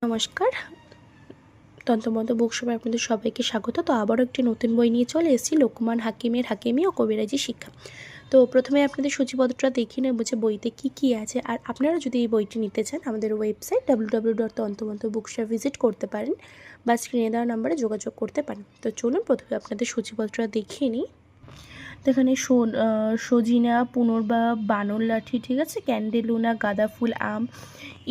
নমস্কার, তন্ত্রমন্ত্র বুকশপে আপনাদের সবাইকে স্বাগত। তো আবারও একটি নতুন বই নিয়ে চলে এসেছি, লোকমান হাকিমের হাকিমি ও কবিরাজি শিক্ষা। তো প্রথমে আপনাদের সূচিপত্রটা দেখিয়ে নেব যে বইতে কী কী আছে। আর আপনারা যদি এই বইটি নিতে চান আমাদের ওয়েবসাইট www.তন্ত্রমন্ত্র ভিজিট করতে পারেন বা স্ক্রিনে দেওয়া নাম্বারে যোগাযোগ করতে পারেন। তো চলুন প্রথমে আপনাদের সূচিপত্রটা দেখিয়ে নিই। তো এখানে সজিনা, পুনর্বা, বানর লাঠি, ঠিক আছে, ক্যান্ডেলুনা, গাঁদা ফুল, আম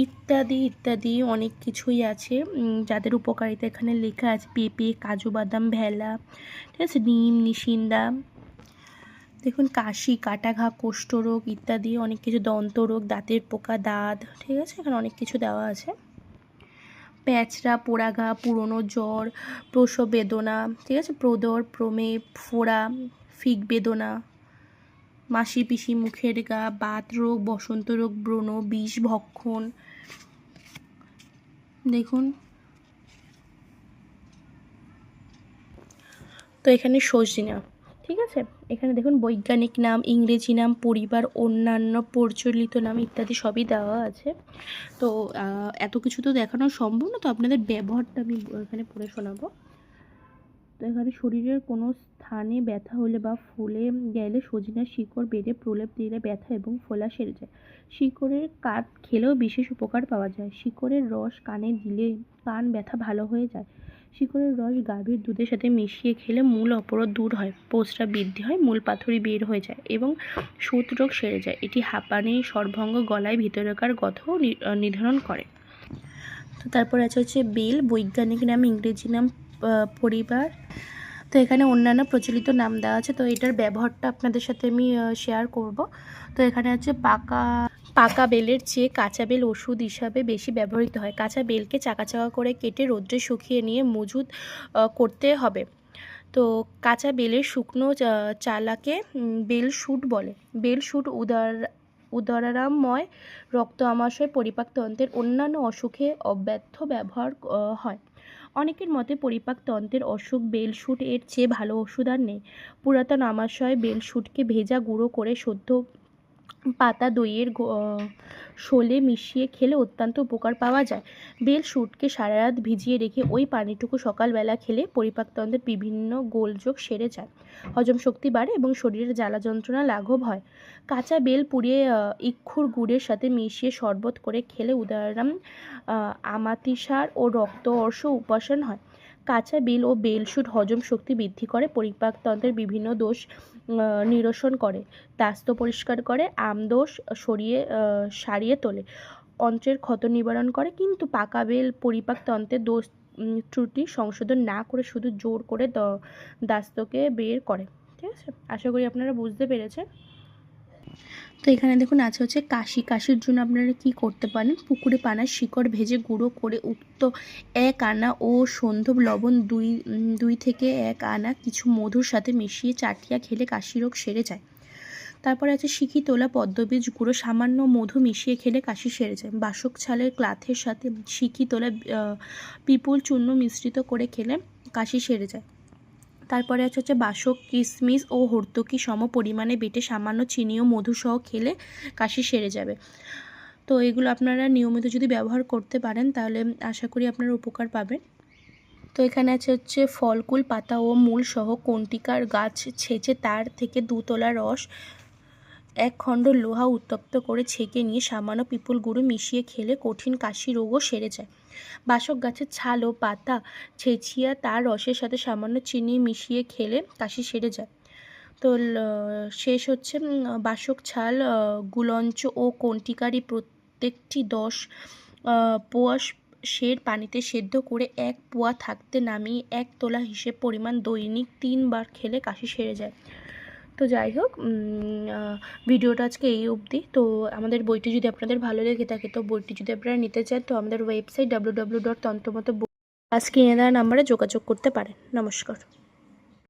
ইত্যাদি ইত্যাদি অনেক কিছুই আছে যাদের উপকারিতা এখানে লেখা আছে। পেঁপে, কাজু বাদাম, ভেলা, ঠিক আছে, নিম, নিশিন্দা, দেখুন কাশি, কাটাঘা, কুষ্ঠরোগ ইত্যাদি অনেক কিছু, দন্তরোগ, দাঁতের পোকা, দাঁত, ঠিক আছে, এখানে অনেক কিছু দেওয়া আছে। প্যাঁচড়া, পোড়াঘা, পুরনো জ্বর, প্রসব বেদনা, ঠিক আছে, প্রদর, প্রমেয়, ফোড়া, ফিক বেদনা, মাসি পিসি, মুখের গা, বাত রোগ, বসন্ত রোগ, ব্রণ, বিষ ভক্ষণ, দেখুন। তো এখানে সজিনা, ঠিক আছে, এখানে দেখুন বৈজ্ঞানিক নাম, ইংরেজি নাম, পরিবার, অন্যান্য প্রচলিত নাম ইত্যাদি সবই দেওয়া আছে। তো এত কিছু তো দেখানো সম্ভব না, তো আপনাদের ব্যবহারটা আমি এখানে পড়ে শোনাবো। তো এখানে শরীরের কোনো স্থানে ব্যথা হলে বা ফুলে গেলে সজিনার শিকড় বেড়ে প্রলেপ দিলে ব্যথা এবং ফোলা সেরে যায়। শিকড়ের কাঠ খেলেও বিশেষ উপকার পাওয়া যায়। শিকড়ের রস কানে দিলে কান ব্যথা ভালো হয়ে যায়। শিকড়ের রস গাভীর দুধের সাথে মিশিয়ে খেলে মূল অপরাধ দূর হয়, প্রস্রাব বৃদ্ধি হয়, মূল পাথরি বের হয়ে যায় এবং শূত রোগ সেরে যায়। এটি হাঁপানি, সর্বঙ্গ, গলায় ভিতরেকার গন্ধও নির্ধারণ করে। তো তারপর হচ্ছে বেল, বৈজ্ঞানিক নাম, ইংরেজি নাম, পরিবার। তো এখানে অন্যান্য প্রচলিত নাম দেওয়া আছে। তো এটার ব্যবহারটা আপনাদের সাথে আমি শেয়ার করব। তো এখানে আছে পাকা বেলের চেয়ে কাঁচা বেল ওষুধ হিসাবে বেশি ব্যবহৃত হয়। কাঁচা বেলকে চাকা চাকা করে কেটে রোদ্রে শুকিয়ে নিয়ে মজুদ করতে হবে। তো কাঁচা বেলের শুকনো চালাকে বেল শুট বলে। বেল শুট উদরারামময়, রক্ত আমাশয়, পরিপাকতন্ত্রের অন্যান্য অসুখে অব্যর্থ ব্যবহার হয়। অনেকের মতে পরিপাকতন্ত্রের অসুখ বেলশুট এর চেয়ে ভালো ওষুধ আর নেই। পুরাতন আমাশয় বেলশুটকে ভেজা গুঁড়ো করে সদ্য পাতা দইয়ের শোলে মিশিয়ে খেলে অত্যন্ত উপকার পাওয়া যায়। বেলশুটকে সারা রাত ভিজিয়ে রেখে ওই পানিটুকু সকালবেলা খেলে পরিপাকতন্ত্রের বিভিন্ন গোলযোগ সেরে যায়, হজম শক্তি বাড়ে এবং শরীরের জ্বালা যন্ত্রণা লাঘব হয়। কাঁচা বেল পুড়িয়ে ইক্ষুর গুড়ের সাথে মিশিয়ে শরবত করে খেলে উদাহরণ আমাতিসার ও রক্ত অর্শ উপাসন হয়। কাঁচা বেল ও বেলশুট হজম শক্তি বৃদ্ধি করে, পরিপাকতন্ত্রের বিভিন্ন দোষ নিরসন করে, দাস্ত পরিষ্কার করে, আমদোষ সারিয়ে তোলে, অন্ত্রের ক্ষত নিবারণ করে। কিন্তু পাকা বেল পরিপাকতন্ত্রের দোষ ত্রুটি সংশোধন না করে শুধু জোর করে দাস্তকে বের করে। ঠিক আছে, আশা করি আপনারা বুঝতে পেরেছেন। তো এখানে দেখুন আছে হচ্ছে কাশির জন্য আপনারা কি করতে পারেন। পুকুরে পানার শিকড় ভেজে গুঁড়ো করে উক্ত 1 আনা ও সন্ধব লবণ 2 থেকে 1 আনা কিছু মধুর সাথে মিশিয়ে চাটিয়া খেলে কাশি রোগ সেরে যায়। তারপরে আছে শিখি তোলা পদ্মবীজ গুঁড়ো সামান্য মধু মিশিয়ে খেলে কাশি সেরে যায়। বাসক ছালের ক্লাথের সাথে শিখি তোলা পিপুল চূর্ণ মিশ্রিত করে খেলে কাশি সেরে যায়। তারপরে হচ্ছে বাসক, কিশমিশ ও হর্তকি সম পরিমাণে বেটে সামান্য চিনি ও মধু সহ খেলে কাশি সেরে যাবে। তো এগুলো আপনারা নিয়মিত যদি ব্যবহার করতে পারেন তাহলে আশা করি আপনারা উপকার পাবেন। তো এখানে আছে হচ্ছে ফলকুল পাতা ও মূল সহ কন্টিকার গাছ ছেঁচে তার থেকে 2 তোলা রস 1 খণ্ড লোহা উত্তপ্ত করে ছেঁকে নিয়ে সামান্য পিপুল গুঁড়ো মিশিয়ে খেলে কঠিন কাশি রোগও সেরে যায়। বাসক গাছের ছাল ও পাতা ছেঁচিয়া তার রসের সাথে সামান্য চিনি মিশিয়ে খেলে কাশি সেরে যায়। তো শেষ হচ্ছে বাসক ছাল, গুলঞ্চ ও কন্টিকারি প্রত্যেকটি 10 পোয়া সের পানিতে সেদ্ধ করে 1 পোয়া থাকতে নামিয়ে 1 তোলা হিসেব পরিমাণ দৈনিক 3 বার খেলে কাশি সেরে যায়। তো যাই হোক, ভিডিওটা আজকে এই অবধি। তো আমাদের বইটি যদি আপনাদের ভালো লেগে থাকে, তো বইটি যদি আপনারা নিতে চান, তো আমাদের ওয়েবসাইট www.তন্ত্রমন্ত্র স্ক্রিনে দেওয়া নাম্বারে যোগাযোগ করতে পারেন। নমস্কার।